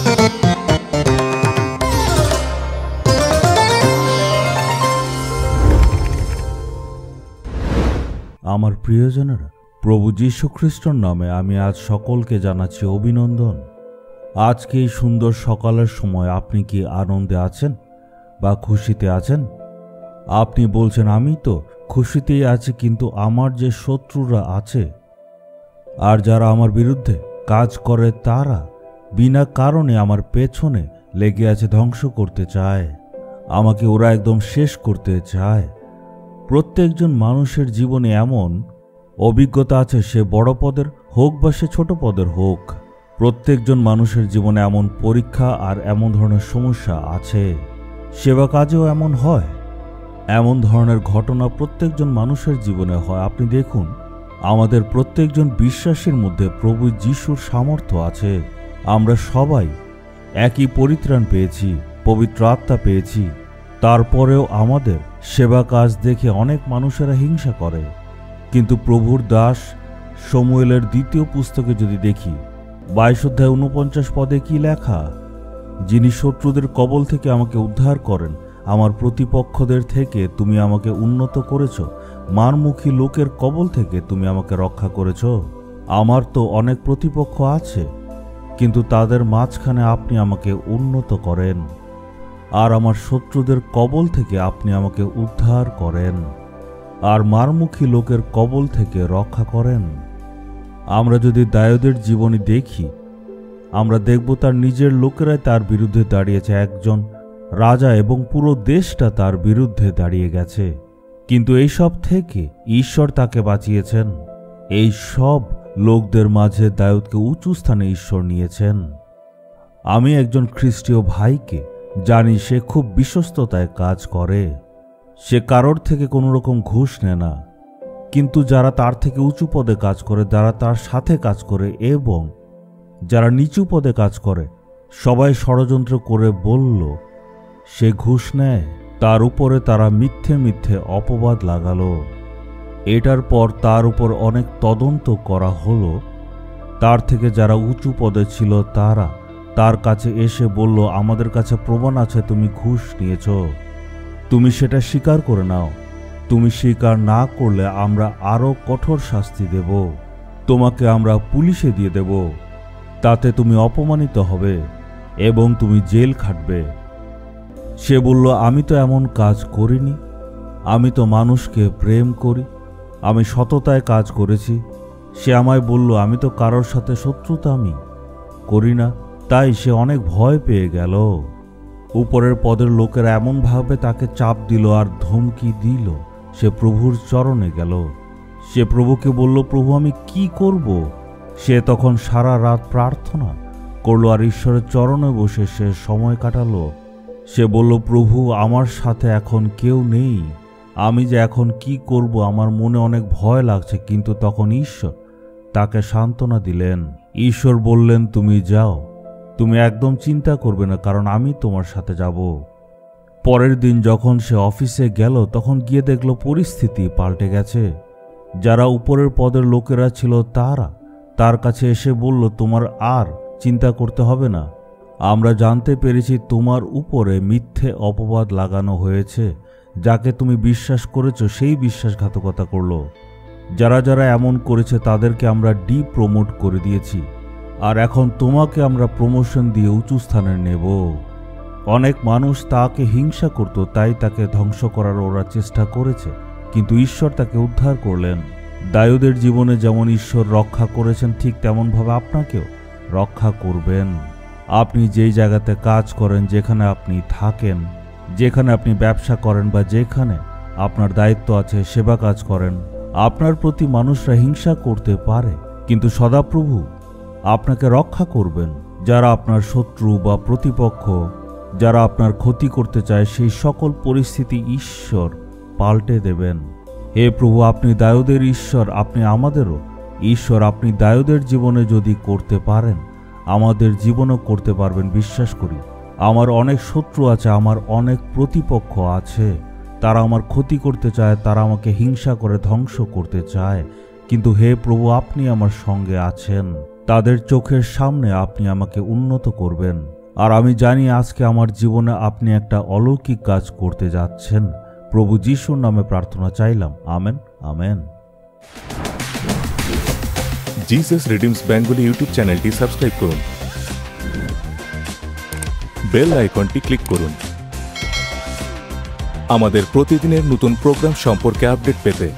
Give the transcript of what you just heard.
আমার প্রিয়জনেরা, প্রভু যীশু খ্রিস্টর নামে আমি আজ সকলকে জানাচ্ছি অভিনন্দন। আজকে এই সুন্দর সকালের সময় আপনি কি আনন্দে আছেন বা খুশিতে আছেন? আপনি বলছেন আমি তো খুশিতেই আছি, কিন্তু আমার যে শত্রুরা আছে আর যারা আমার বিরুদ্ধে কাজ করে তারা বিনা কারণে আমার পেছনে লেগে আছে, ধ্বংস করতে চায় আমাকে, ওরা একদম শেষ করতে চায়। প্রত্যেকজন মানুষের জীবনে এমন অভিজ্ঞতা আছে, সে বড় পদের হোক বা সে ছোট পদের হোক। প্রত্যেকজন মানুষের জীবনে এমন পরীক্ষা আর এমন ধরনের সমস্যা আছে। সেবা কাজেও এমন হয়, এমন ধরনের ঘটনা প্রত্যেকজন মানুষের জীবনে হয়। আপনি দেখুন, আমাদের প্রত্যেকজন বিশ্বাসীর মধ্যে প্রভু যীশুর সামর্থ্য আছে। আমরা সবাই একই পরিত্রাণ পেয়েছি, পবিত্র আত্মা পেয়েছি। তারপরেও আমাদের সেবা কাজ দেখে অনেক মানুষেরা হিংসা করে। কিন্তু প্রভুর দাস শমূয়েলের দ্বিতীয় পুস্তকে যদি দেখি, 22 অধ্যায় 49 পদে কি লেখা, যিনি শত্রুদের কবল থেকে আমাকে উদ্ধার করেন, আমার প্রতিপক্ষদের থেকে তুমি আমাকে উন্নত করেছ, মারমুখী লোকের কবল থেকে তুমি আমাকে রক্ষা করেছ। আমার তো অনেক প্রতিপক্ষ আছে, কিন্তু তাদের মাঝখানে আপনি আমাকে উন্নত করেন, আর আমার শত্রুদের কবল থেকে আপনি আমাকে উদ্ধার করেন, আর মারমুখী লোকের কবল থেকে রক্ষা করেন। আমরা যদি দাউদের জীবনী দেখি, আমরা দেখব তার নিজের লোকেরাই তার বিরুদ্ধে দাঁড়িয়েছে, একজন রাজা এবং পুরো দেশটা তার বিরুদ্ধে দাঁড়িয়ে গেছে। কিন্তু এই সব থেকে ঈশ্বর তাকে বাঁচিয়েছেন। এই সব লোকদের মাঝে দাউদকে উঁচু স্থানে ঈশ্বর নিয়েছেন। আমি একজন খ্রিস্টীয় ভাইকে জানি, সে খুব বিশ্বস্ততায় কাজ করে, সে কারোর থেকে কোনো রকম ঘুষ নেয় না। কিন্তু যারা তার থেকে উঁচু পদে কাজ করে, যারা তার সাথে কাজ করে এবং যারা নিচু পদে কাজ করে, সবাই ষড়যন্ত্র করে বলল সে ঘুষ নেয়। তার উপরে তারা মিথ্যে মিথ্যে অপবাদ লাগালো। এটার পর তার উপর অনেক তদন্ত করা হলো। তার থেকে যারা উঁচু পদে ছিল তারা তার কাছে এসে বলল, আমাদের কাছে প্রমাণ আছে তুমি ঘুষ নিয়েছ, তুমি সেটা স্বীকার করে নাও। তুমি স্বীকার না করলে আমরা আরো কঠোর শাস্তি দেব, তোমাকে আমরা পুলিশে দিয়ে দেব, তাতে তুমি অপমানিত হবে এবং তুমি জেল খাটবে। সে বলল, আমি তো এমন কাজ করিনি, আমি তো মানুষকে প্রেম করি, আমি সততায় কাজ করেছি। সে আমায় বলল, আমি তো কারোর সাথে শত্রুতা আমি করি না। তাই সে অনেক ভয় পেয়ে গেল। উপরের পদের লোকেরা এমনভাবে তাকে চাপ দিল আর ধমকি দিল। সে প্রভুর চরণে গেল। সে প্রভুকে বলল, প্রভু আমি কি করব? সে তখন সারা রাত প্রার্থনা করল আর ঈশ্বরের চরণে বসে সে সময় কাটালো। সে বলল, প্রভু আমার সাথে এখন কেউ নেই, আমি যে এখন কি করব? আমার মনে অনেক ভয় লাগছে। কিন্তু তখন ঈশ্বর তাকে সান্ত্বনা দিলেন। ঈশ্বর বললেন, তুমি যাও, তুমি একদম চিন্তা করবে না, কারণ আমি তোমার সাথে যাব। পরের দিন যখন সে অফিসে গেল, তখন গিয়ে দেখল পরিস্থিতি পাল্টে গেছে। যারা উপরের পদের লোকেরা ছিল তারা তার কাছে এসে বলল, তোমার আর চিন্তা করতে হবে না, আমরা জানতে পেরেছি তোমার উপরে মিথ্যে অপবাদ লাগানো হয়েছে। যাকে তুমি বিশ্বাস করেছ সেই বিশ্বাসঘাতকতা করল। যারা যারা এমন করেছে তাদেরকে আমরা প্রমোট করে দিয়েছি, আর এখন তোমাকে আমরা প্রমোশন দিয়ে উঁচু স্থানে নেব। অনেক মানুষ তাকে হিংসা করত, তাই তাকে ধ্বংস করার ওরা চেষ্টা করেছে, কিন্তু ঈশ্বর তাকে উদ্ধার করলেন। দাউদের জীবনে যেমন ঈশ্বর রক্ষা করেছেন, ঠিক তেমনভাবে আপনাকেও রক্ষা করবেন। আপনি যেই জায়গাতে কাজ করেন, যেখানে আপনি থাকেন, যেখানে আপনি ব্যবসা করেন বা যেখানে আপনার দায়িত্ব আছে, সেবা কাজ করেন, আপনার প্রতি মানুষরা হিংসা করতে পারে, কিন্তু সদাপ্রভু আপনাকে রক্ষা করবেন। যারা আপনার শত্রু বা প্রতিপক্ষ, যারা আপনার ক্ষতি করতে চায়, সেই সকল পরিস্থিতি ঈশ্বর পাল্টে দেবেন। হে প্রভু, আপনি দাউদের ঈশ্বর, আপনি আমাদেরও ঈশ্বর। আপনি দাউদের জীবনে যদি করতে পারেন, আমাদের জীবনও করতে পারবেন, বিশ্বাস করি। আমার অনেক শত্রু আছে, আমার অনেক প্রতিপক্ষ আছে, তারা আমার ক্ষতি করতে চায়, তারা আমাকে হিংসা করে ধ্বংস করতে চায়, কিন্তু হে প্রভু, আপনি আমার সঙ্গে আছেন। তাদের চোখের সামনে আপনি আমাকে উন্নত করবেন। আর আমি জানি আজকে আমার জীবনে আপনি একটা অলৌকিক কাজ করতে যাচ্ছেন। প্রভু যিশুর নামে প্রার্থনা চাইলাম, amen, amen. Jesus redeems Bengali YouTube চ্যানেলটি সাবস্ক্রাইব করুন, বেল আইকনটি ক্লিক করুন আমাদের প্রতিদিনের নতুন প্রোগ্রাম সম্পর্কে আপডেট পেতে।